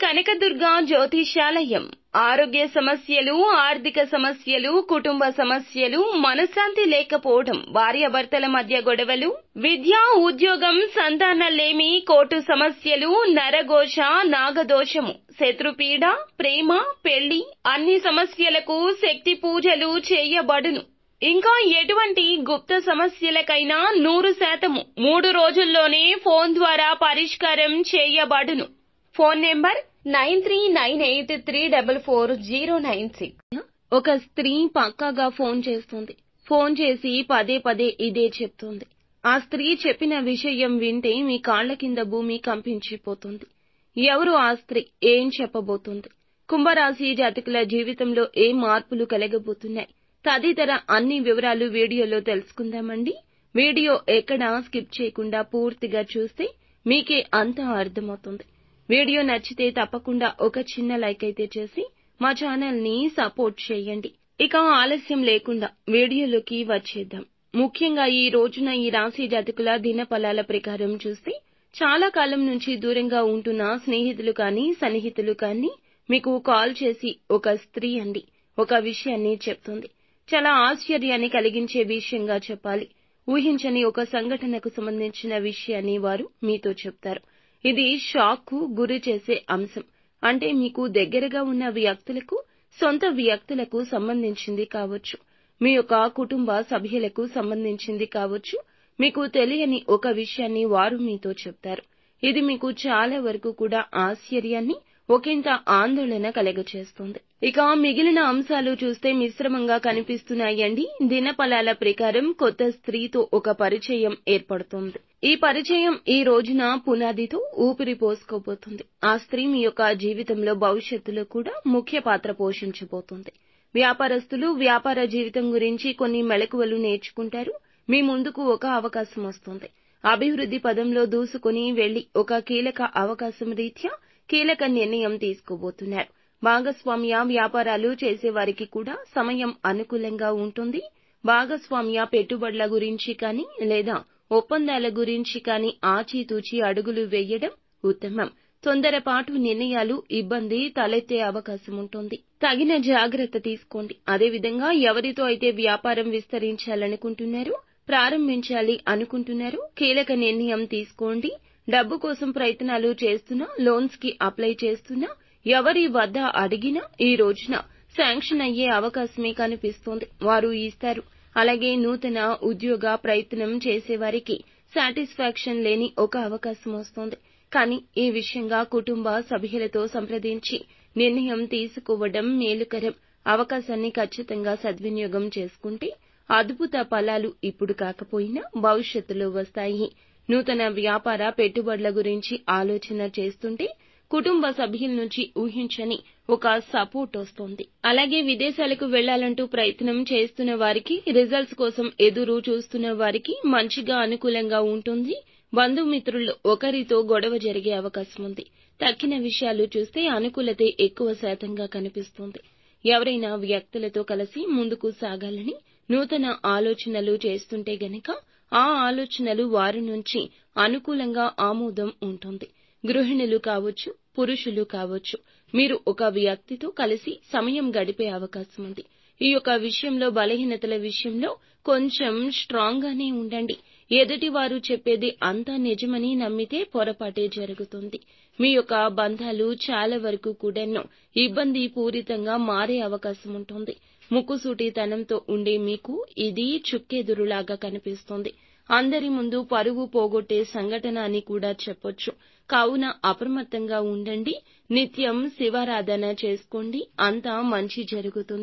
కనకదుర్గ జ్యోతిషాలయం. ఆరోగ్య సమస్యలు, ఆర్థిక సమస్యలు, కుటుంబ సమస్యలు, మనశ్శాంతి లేకపోవడం, భార్యాభర్తల మధ్య గొడవలు, విద్య, ఉద్యోగం, సంతానలేమి, కోర్టు సమస్యలు, నరఘోష, నాగదోషము, శత్రుపీడ, ప్రేమ, పెళ్లి, అన్ని సమస్యలకు శక్తి పూజలు చేయబడును. ఇంకా ఎటువంటి గుప్త సమస్యలకైనా 100% 3 రోజుల్లోనే ఫోన్ ద్వారా పరిష్కారం చేయబడును. Phone number 9398344096. ఒక స్త్రీ పక్కాగా ఫోన్ చేస్తుంది. ఫోన్ చేసి పదే పదే ఇదే చెప్తుంది. ఆ స్త్రీ చెప్పిన విషయం వింటే మీ కాళ్ల కింద భూమి కంపించిపోతుంది. ఎవరు ఆ స్త్రీ? ఏం చెప్పబోతుంది? కుంభరాశి జాతకుల జీవితంలో ఏ మార్పులు కలగబోతున్నాయి? తదితర అన్ని వివరాలు వీడియోలో తెలుసుకుందామండి. వీడియో ఎక్కడా స్కిప్ చేయకుండా పూర్తిగా చూస్తే మీకే అంతా అర్థమవుతుంది. వీడియో నచ్చితే తప్పకుండా ఒక చిన్న లైక్ అయితే చేసి మా ఛానల్ ని సపోర్ట్ చేయండి. ఇక ఆలస్యం లేకుండా వీడియోలోకి వచ్చేద్దాం. ముఖ్యంగా ఈ రోజున ఈ రాశి జాతకుల దినఫలాల ప్రకారం చూస్తే చాలా కాలం నుంచి దూరంగా ఉంటున్న స్నేహితులు కానీ సన్నిహితులు కానీ మీకు కాల్ చేసి ఒక స్త్రీ అండి ఒక విషయాన్ని చెప్తుంది. చాలా ఆశ్చర్యాన్ని కలిగించే విషయంగా చెప్పాలి. ఊహించని ఒక సంఘటనకు సంబంధించిన విషయాన్ని వారు మీతో చెప్తారు. ఇది షాక్ కు గురి చేసే అంశం. అంటే మీకు దగ్గరగా ఉన్న వ్యక్తులకు, సొంత వ్యక్తులకు సంబంధించింది కావచ్చు, మీ యొక్క కుటుంబ సభ్యులకు సంబంధించింది కావచ్చు. మీకు తెలియని ఒక విషయాన్ని వారు మీతో చెప్తారు. ఇది మీకు చాలా వరకు కూడా ఆశ్చర్యాన్ని, ఒకంత ఆందోళన కలగచేస్తుంది. ఇక మిగిలిన అంశాలు చూస్తే మిశ్రమంగా కనిపిస్తున్నాయండి. దినఫలాల ప్రకారం కొత్త స్త్రీతో ఒక పరిచయం ఏర్పడుతోంది. ఈ పరిచయం ఈ రోజున పునాదితో ఊపిరి పోసుకోబోతుంది. ఆ స్త్రీ మీ యొక్క జీవితంలో భవిష్యత్తులో కూడా ముఖ్య పాత్ర పోషించబోతుంది. వ్యాపారస్తులు వ్యాపార జీవితం గురించి కొన్ని మెళకువలు నేర్చుకుంటారు. మీ ముందుకు ఒక అవకాశం వస్తుంది. అభివృద్ధి పదంలో దూసుకుని వెళ్లి ఒక కీలక అవకాశం రీత్యా కీలక నిర్ణయం తీసుకోబోతున్నారు. భాగస్వామ్య వ్యాపారాలు చేసేవారికి కూడా సమయం అనుకూలంగా ఉంటుంది. భాగస్వామ్య పెట్టుబడుల గురించి కానీ లేదా ఒప్పందాల గురించి కానీ ఆచితూచి అడుగులు వేయడం ఉత్తమం. తొందరపాటు నిర్ణయాలు ఇబ్బంది తలెత్తే అవకాశం ఉంటుంది. తగిన జాగ్రత్త తీసుకోండి. అదేవిధంగా ఎవరితో అయితే వ్యాపారం విస్తరించాలనుకుంటున్నారో, ప్రారంభించాలి అనుకుంటున్నారో కీలక నిర్ణయం తీసుకోండి. డబ్బు కోసం ప్రయత్నాలు చేస్తున్నా, లోన్స్ కి అప్లై చేస్తున్నా, ఎవరి వద్ద అడిగినా ఈ రోజున శాంక్షన్ అయ్యే అవకాశమే కనిపిస్తోంది. వారు ఇస్తారు. అలాగే నూతన ఉద్యోగ ప్రయత్నం చేసేవారికి సాటిస్ఫాక్షన్ లేని ఒక అవకాశం వస్తోంది. కానీ ఈ విషయంగా కుటుంబ సభ్యులతో సంప్రదించి నిర్ణయం తీసుకోవడం మేలుకరం. అవకాశాన్ని ఖచ్చితంగా సద్వినియోగం చేసుకుంటే అద్భుత ఫలాలు ఇప్పుడు కాకపోయినా భవిష్యత్తులో వస్తాయి. నూతన వ్యాపార పెట్టుబడుల గురించి ఆలోచన చేస్తుంటే కుటుంబ సభ్యుల నుంచి ఊహించని ఒక సపోర్ట్ వస్తోంది. అలాగే విదేశాలకు వెళ్లాలంటూ ప్రయత్నం చేస్తున్న వారికి, రిజల్ట్స్ కోసం ఎదురు చూస్తున్న వారికి మంచిగా అనుకూలంగా ఉంటుంది. బంధుమిత్రుల్లో ఒకరితో గొడవ జరిగే అవకాశం ఉంది. తక్కిన విషయాలు చూస్తే అనుకూలతే ఎక్కువ శాతంగా కనిపిస్తోంది. ఎవరైనా వ్యక్తులతో కలిసి ముందుకు సాగాలని నూతన ఆలోచనలు చేస్తుంటే గనక ఆ ఆలోచనలు వారి నుంచి అనుకూలంగా ఆమోదం ఉంటుంది. గృహిణులు కావచ్చు, పురుషులు కావచ్చు, మీరు ఒక వ్యక్తితో కలిసి సమయం గడిపే అవకాశం ఉంది. ఈ యొక్క విషయంలో బలహీనతల విషయంలో కొంచెం స్ట్రాంగ్ గానే ఉండండి. ఎదుటి వారు చెప్పేది అంతా నిజమని నమ్మితే పొరపాటే జరుగుతుంది. మీ యొక్క బంధాలు చాలా వరకు కూడాను ఇబ్బంది పూరితంగా మారే అవకాశం ఉంటుంది. ముక్కుసూటితనంతో ఉండే మీకు ఇది చుక్కెదురులాగా కనిపిస్తోంది. అందరి ముందు పరువు పోగొట్టే సంఘటన అని కూడా చెప్పొచ్చు. కావున అప్రమత్తంగా ఉండండి. నిత్యం శివారాధన చేసుకోండి. అంతా మంచి జరుగుతుంది.